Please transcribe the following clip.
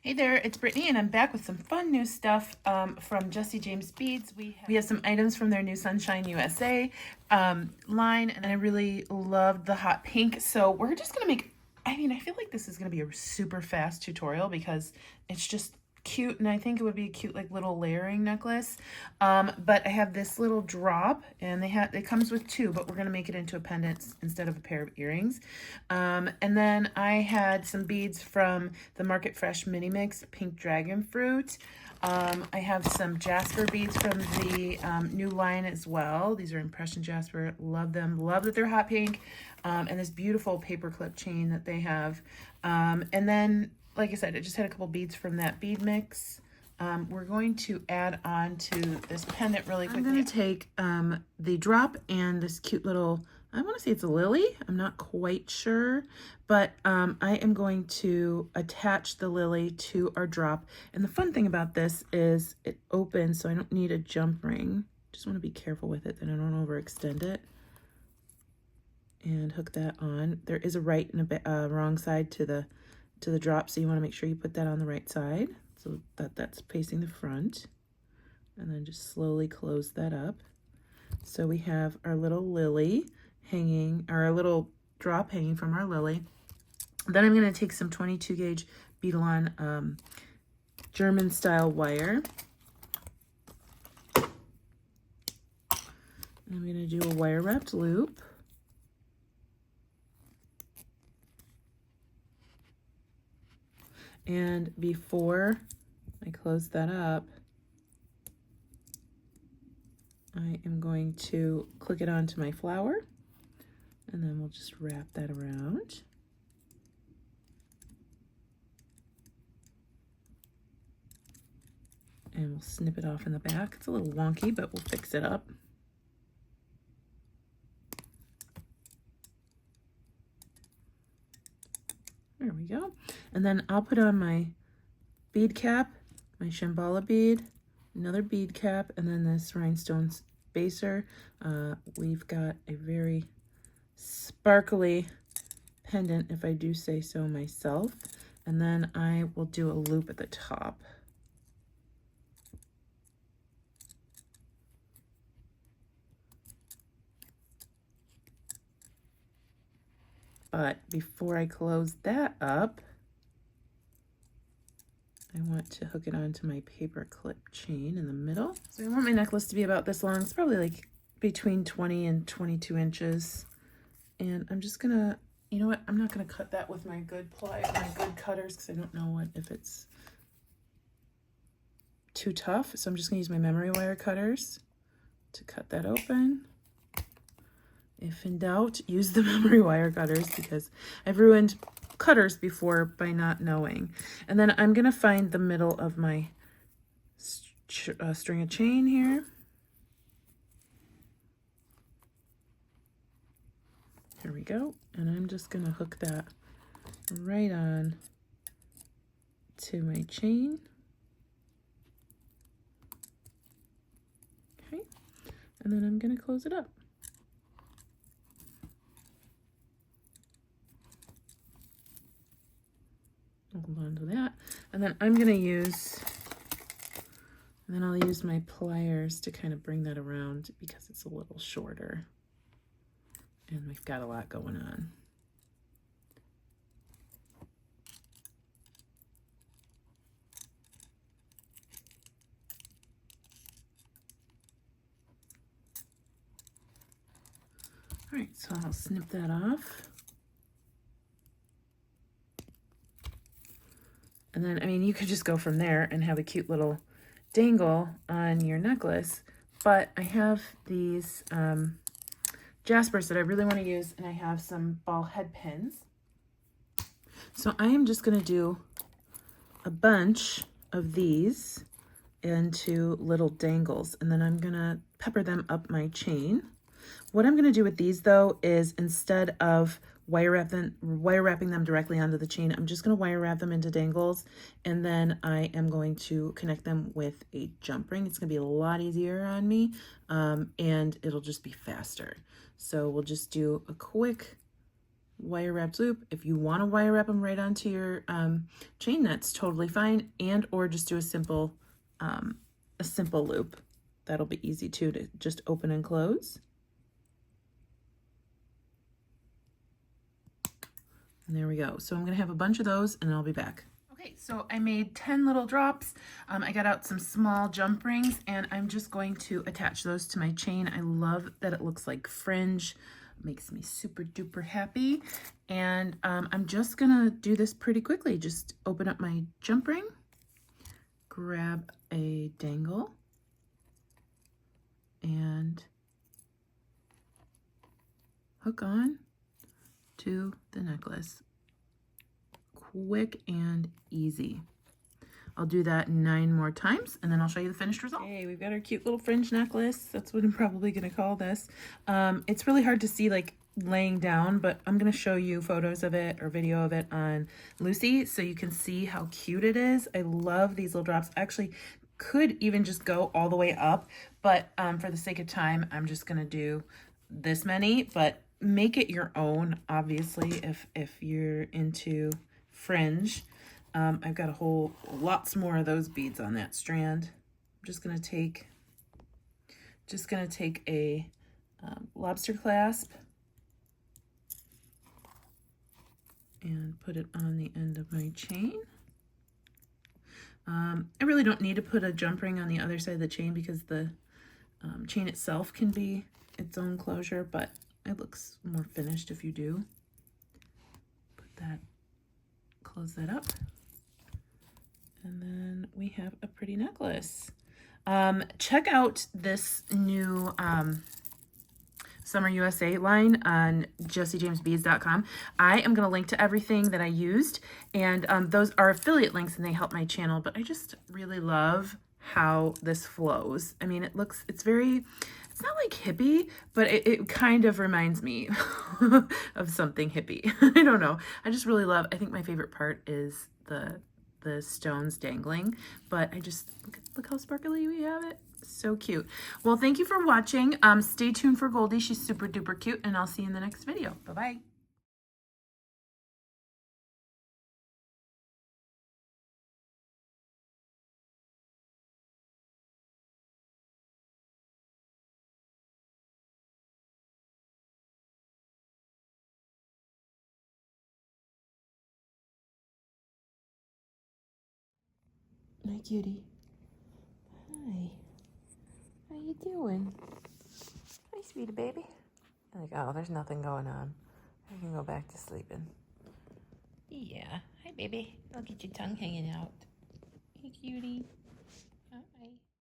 Hey there, it's Brittany, and I'm back with some fun new stuff from Jesse James Beads. We have some items from their new Sunshine USA line, and I really loved the hot pink. So we're just gonna make, I feel like this is gonna be a super fast tutorial because it's just cute, and I think it would be a cute like little layering necklace. But I have this little drop, and it comes with two, but we're gonna make it into a pendant instead of a pair of earrings. And then I had some beads from the Market Fresh Mini Mix Pink Dragon Fruit. I have some jasper beads from the new line as well. These are impression jasper. Love them. Love that they're hot pink. And this beautiful paper clip chain that they have. And then, like I said, I just had a couple beads from that bead mix. We're going to add on to this pendant really quickly. I'm going to take the drop and this cute little, I want to say it's a lily. I'm not quite sure, but I am going to attach the lily to our drop. And the fun thing about this is it opens, so I don't need a jump ring. Just want to be careful with it that I don't overextend it. And hook that on. There is a right and a wrong side to the drop, so you want to make sure you put that on the right side so that that's facing the front, and then just slowly close that up. So we have our little lily hanging, or our little drop hanging from our lily. Then I'm going to take some 22 gauge beaded German style wire. And I'm going to do a wire wrapped loop. And before I close that up, I am going to click it onto my flower, and then we'll just wrap that around. And we'll snip it off in the back. It's a little wonky, but we'll fix it up. There we go. And then I'll put on my bead cap, my Shambhala bead, another bead cap, and then this rhinestone spacer. We've got a very sparkly pendant, if I do say so myself. And then I will do a loop at the top. But before I close that up, I want to hook it onto my paper clip chain in the middle. So I want my necklace to be about this long. It's probably like between 20 and 22 inches. And I'm just gonna, you know what? I'm not gonna cut that with my good cutters, because I don't know if it's too tough. So I'm just gonna use my memory wire cutters to cut that open. If in doubt, use the memory wire cutters, because I've ruined cutters before by not knowing. And then I'm going to find the middle of my string of chain here. Here we go. And I'm just going to hook that right on to my chain. Okay. And then I'm going to close it up. Hold on to that, and then I'll use my pliers to kind of bring that around, because it's a little shorter and we've got a lot going on. All right, so I'll snip that off. And then, I mean, you could just go from there and have a cute little dangle on your necklace. But I have these jaspers that I really want to use, and I have some ball head pins. So I am just going to do a bunch of these into little dangles, and then I'm going to pepper them up my chain. What I'm going to do with these, though, is instead of wire wrapping them directly onto the chain, I'm just going to wire wrap them into dangles, and then I am going to connect them with a jump ring. It's going to be a lot easier on me, and it'll just be faster. So we'll just do a quick wire wrapped loop. If you want to wire wrap them right onto your chain, that's totally fine. And or just do a simple loop. That'll be easy too, to just open and close. And there we go. So I'm gonna have a bunch of those and I'll be back. Okay, so I made 10 little drops. I got out some small jump rings and I'm just going to attach those to my chain. I love that it looks like fringe. Makes me super duper happy. And I'm just gonna do this pretty quickly. Just open up my jump ring, grab a dangle, and hook on to the necklace. Quick and easy. I'll do that 9 more times and then I'll show you the finished result. Okay, we've got our cute little fringe necklace. That's what I'm probably gonna call this. It's really hard to see like laying down, but I'm gonna show you photos of it or video of it on Lucy so you can see how cute it is. I love these little drops. Actually, could even just go all the way up, but for the sake of time, I'm just gonna do this many, but make it your own, obviously, if you're into fringe. I've got lots more of those beads on that strand. I'm just gonna take a lobster clasp and put it on the end of my chain. I really don't need to put a jump ring on the other side of the chain because the chain itself can be its own closure, but it looks more finished if you do. Put that, close that up. And then we have a pretty necklace. Check out this new Summer USA line on jessiejamesbeads.com. I am going to link to everything that I used, and those are affiliate links and they help my channel, but I just really love how this flows. I mean, it's not like hippie, but it kind of reminds me of something hippie. I don't know. I just really love, I think my favorite part is the stones dangling, but I just, look how sparkly we have it. So cute. Well, thank you for watching. Stay tuned for Goldie. She's super duper cute, and I'll see you in the next video. Bye-bye. My cutie. Hi. How you doing? Hi, sweetie baby. Like, oh, there's nothing going on. I can go back to sleeping. Yeah. Hi, baby. Look at your tongue hanging out. Hey, cutie.